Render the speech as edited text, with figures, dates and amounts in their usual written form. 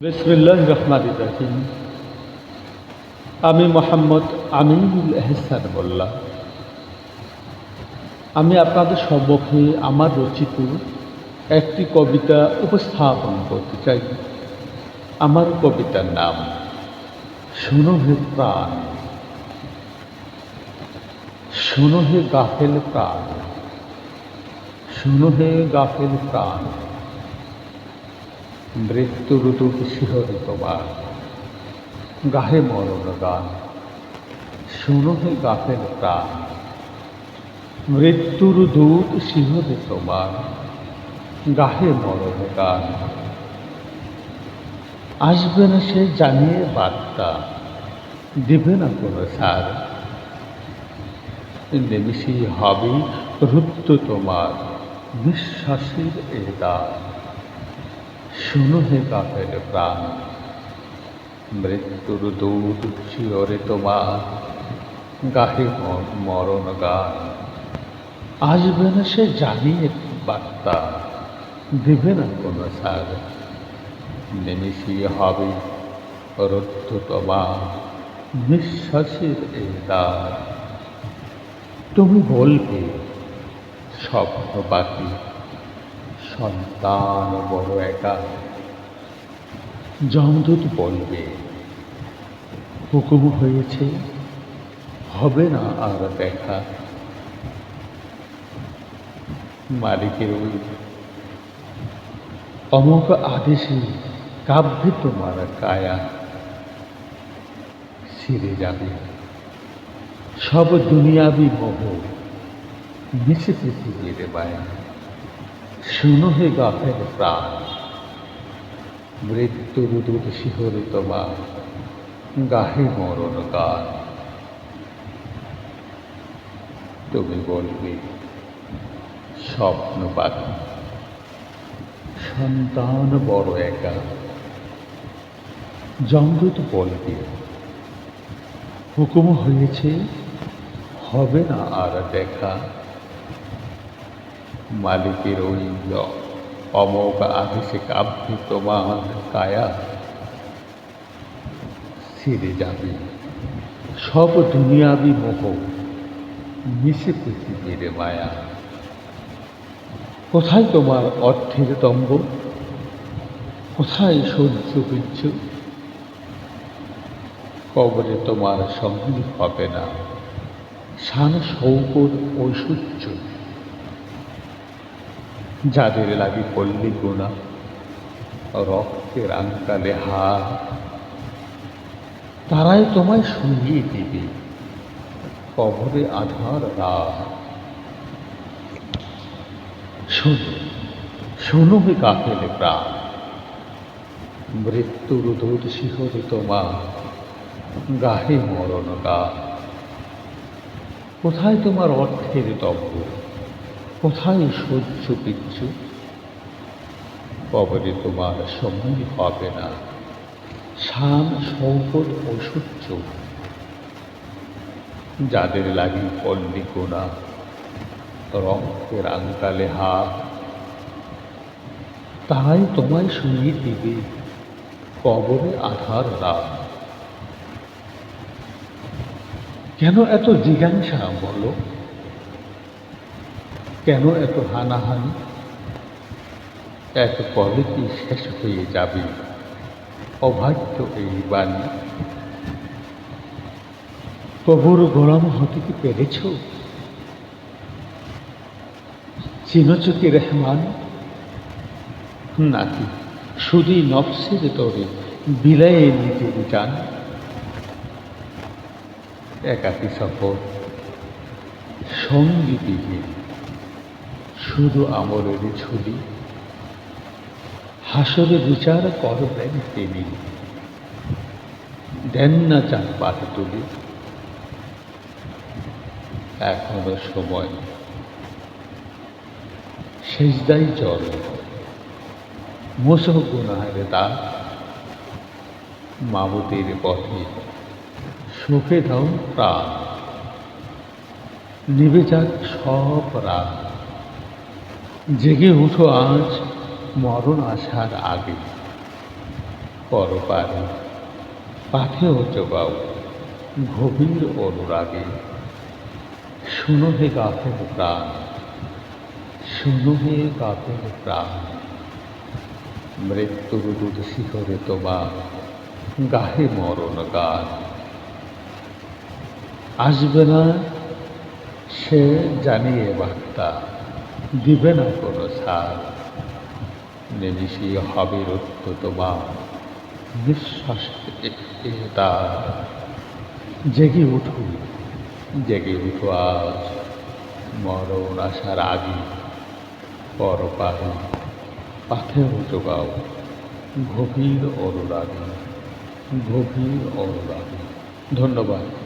বিসমিল্লাহির রহমানির রহিম। আমি মোহাম্মদ আমিনুল এহসান মোল্লা। আমি আপনাদের সম্মুখে আমার রচিত একটি কবিতা উপস্থাপন করতে চাই। আমার কবিতার নাম শোনো হে প্রাণ, শোনো হে গাফেল প্রাণ, শোনো হে গাফেল প্রাণ। মৃত্যুর দূত শিহরে তোমার গাহে মরণ গান। শোনো হে গাফেল প্রাণ, মৃত্যুর দূত শিহরে তোমার গাহে মরণ গান। আসবে না সে জানিয়ে বার্তা, দিবে না কোনো সার। নিমিষেই হবে রুদ্ধ তোমার নিঃশ্বাসের এ দ্বার। শোনো হে গাফেল প্রাণ, মৃত্যুর দূত শিহরে তোমার গাহে মরণ গান। আসবে না সে জানিয়ে বার্তা, দিবে না কোনো সার। নিমিষেই হবে রুদ্ধ তোমার নিঃশ্বাসের এই দ্বার। তুমি বলবে স্বপ্ন বাকি, সন্তান বড় একা। যমদূত বলবে হুকুম হয়েছে, হবে না আর দেখা। মালিকের ওই অমোঘ আদেশে কাব্যে তোমার কায়া। ছিঁড়ে যাবে সব দুনিয়াবি মোহ, মিশে পৃথিবীর মায়া। শোনো হে গাফেল প্রাণ, মৃত্যুর দূত শিহরে তোমার গাহে মরণ গান। তুমি বলবে স্বপ্ন বাকি, সন্তান বড় একা। যমদূত বলবে হুকুম হয়েছে, হবে না আর দেখা। মালিকের ওই অমোঘ আদেশে কাব্যে তোমার কায়া। ছিঁড়ে যাবে সব দুনিয়াবি মোহ, মিশে পৃথিবীর মায়া। কোথায় তোমার অর্থের দম্ভ, কোথায় সহ্য বিচ্ছু। কবরে তোমার সঙ্গী হবে না শান শৌকত ঐশ্বর্য। যাদের লাগি পল্লী গোনা, রক্তের আঙ্কালে হার, তারাই তোমায় শুইয়ে দিবে কবরে আধার রাত। শোনো, শোনো হে গাফেল প্রাণ, মৃত্যুর দূত শিহরে তোমার গাহে মরণ গান। কোথায় তোমার অর্থের দম্ভ, কোথায় সহ্য বিচ্ছু। কবরে তোমার সঙ্গী হবে না শান শৌকত ঐশ্বর্য। যাদের লাগি পল্লী গোনা, রক্তের আঙ্কালে হাত, তারাই তোমায় শুনিয়ে দিবে কবরে আধার রাত। কেন এত জিজ্ঞাসা বলো, কেন এত হানাহানি। এক পলে কি শেষ হয়ে যাবে অবাধ্য এই বাণী। প্রভুর গোলাম হতে কি পেরেছ, চিনছ কি রেহমান। নাকি শুধুই নফসের তরে বিলায়ে নিজের জান। একাকী সফর সঙ্গী বিহীন, শুধু আমলের ছবি। হাসরে বিচার করবেন তিনি, দেন না চান পাত তুলি। এখনো সময়, সেজদাই জল, মোসহ গুনাহের দাগ। মাবুদের পথে সুখে দাও প্রাণ, নিবে যাক সব রাত। জেগে উঠো আজ মরণ আসার আগে। পরপারে পাথেও জোগাও গভীর অনুরাগে। শুনো হে গাফেল প্রাণ, শুনো হে গাফেল প্রাণ, মৃত্যুর দুধ শিহরে তোমার গাহে মরণ গান। আসবে না সে জানিয়ে বার্তা, দিবে না কোনো ছাড়, নিমিষে হবে রক্ত তোমার নিঃশ্বাস তার। জেগে উঠো, জেগে উঠো আজ, মরণ আসার আগে। পরপারে পাথেও জোগাও গভীর অনুরাগে, গভীর অনুরাগে। ধন্যবাদ।